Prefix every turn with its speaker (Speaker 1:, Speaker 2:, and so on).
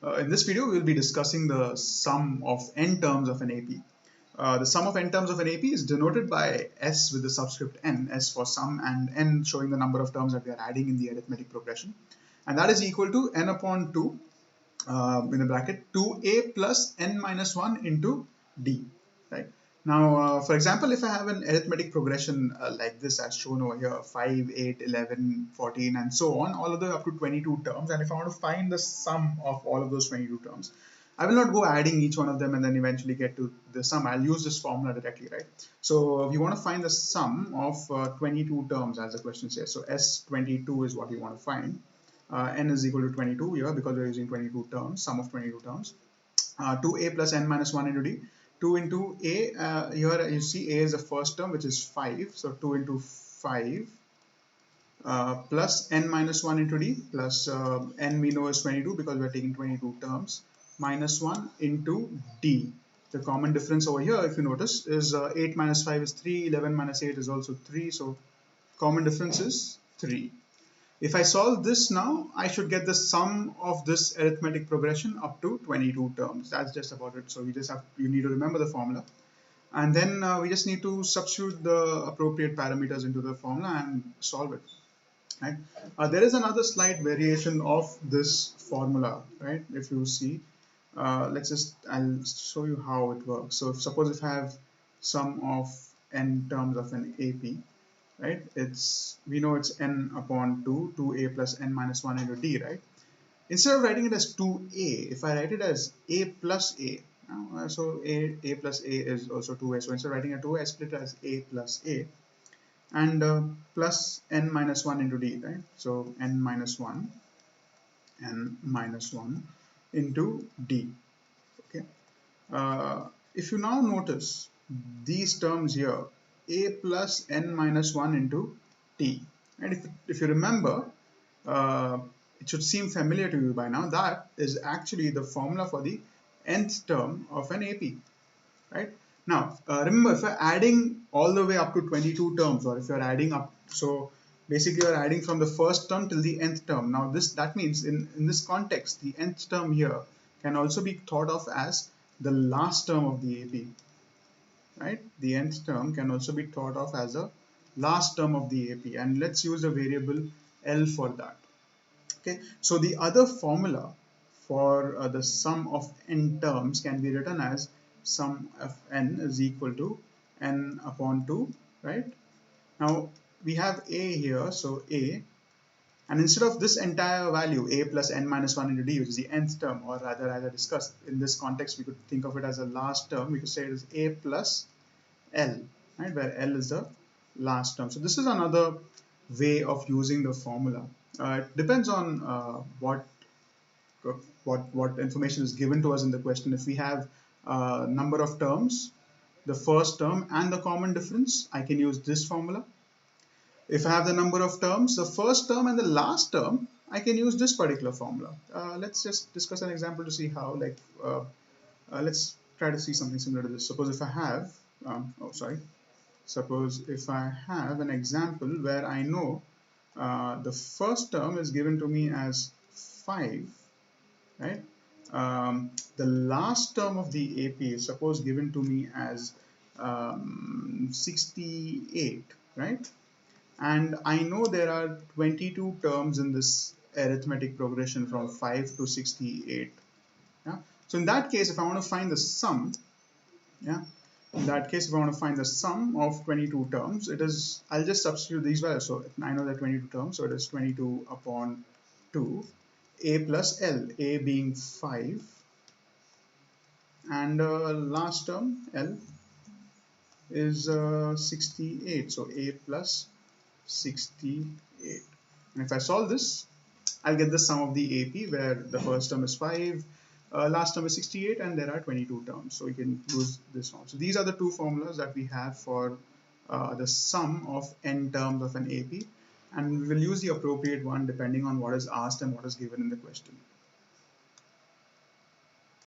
Speaker 1: In this video, we will be discussing the sum of n terms of an AP. The sum of n terms of an AP is denoted by S with the subscript n, S for sum, and n showing the number of terms that we are adding in the arithmetic progression. And that is equal to n upon 2 in the bracket 2a plus n minus 1 into d. Right? Now, for example, if I have an arithmetic progression like this as shown over here, 5, 8, 11, 14, and so on, all of them up to 22 terms. And if I want to find the sum of all of those 22 terms, I will not go adding each one of them and then eventually get to the sum. I'll use this formula directly, right? So we want to find the sum of 22 terms, as the question says. So S22 is what we want to find. N is equal to 22 here because we're using 22 terms, sum of 22 terms. 2a plus n minus 1 into d. 2 into a, here you see a is the first term, which is 5. So 2 into 5 plus n minus 1 into d, plus n we know is 22 because we're taking 22 terms, minus 1 into d. The common difference over here, if you notice, is 8 minus 5 is 3, 11 minus 8 is also 3. So common difference is 3. If I solve this now, I should get the sum of this arithmetic progression up to 22 terms. That's just about it. So you need to remember the formula. And then we just need to substitute the appropriate parameters into the formula and solve it. Right? There is another slight variation of this formula, right? If you see, I'll show you how it works. So suppose if I have sum of n terms of an AP, right? We know it's n upon 2, 2a plus n minus 1 into d, right? Instead of writing it as 2a, if I write it as a plus a, so a plus a is also 2a. So instead of writing it 2a, I split it as a plus a and plus n minus 1 into d, right? So n minus 1 into d. Okay. If you now notice these terms here, a plus n minus 1 into t. And if you remember, it should seem familiar to you by now. That is actually the formula for the nth term of an AP. Right? Now, remember, if you're adding all the way up to 22 terms, or if you're adding up, so basically you're adding from the first term till the nth term. Now, that means in this context, the nth term here can also be thought of as the last term of the AP. Right? The nth term can also be thought of as a last term of the AP, and let's use the variable L for that. Okay, so the other formula for the sum of n terms can be written as sum of n is equal to n upon 2, right? Now we have a here, so a, and instead of this entire value, a plus n minus 1 into d, which is the nth term, or rather, as I discussed in this context, we could think of it as a last term. We could say it is a plus L, right, where L is the last term. So this is another way of using the formula. It depends on what information is given to us in the question. If we have number of terms, the first term and the common difference, I can use this formula. If I have the number of terms, the first term and the last term, I can use this particular formula. Let's just discuss an example to see how. Let's try to see something similar to this. Suppose if I have, suppose if I have an example where I know the first term is given to me as 5, right? The last term of the AP is suppose given to me as 68, right? And I know there are 22 terms in this arithmetic progression from 5 to 68. Yeah? So in that case, if I want to find the sum, yeah, in that case, if I want to find the sum of 22 terms, I'll just substitute these values. So I know that 22 terms, so it is 22 upon 2, a plus L, a being 5, and last term L is 68, so a plus 68. And if I solve this, I'll get the sum of the AP, where the first term is 5, last term is 68, and there are 22 terms. So we can use this one. So these are the two formulas that we have for the sum of n terms of an AP, and we will use the appropriate one depending on what is asked and what is given in the question.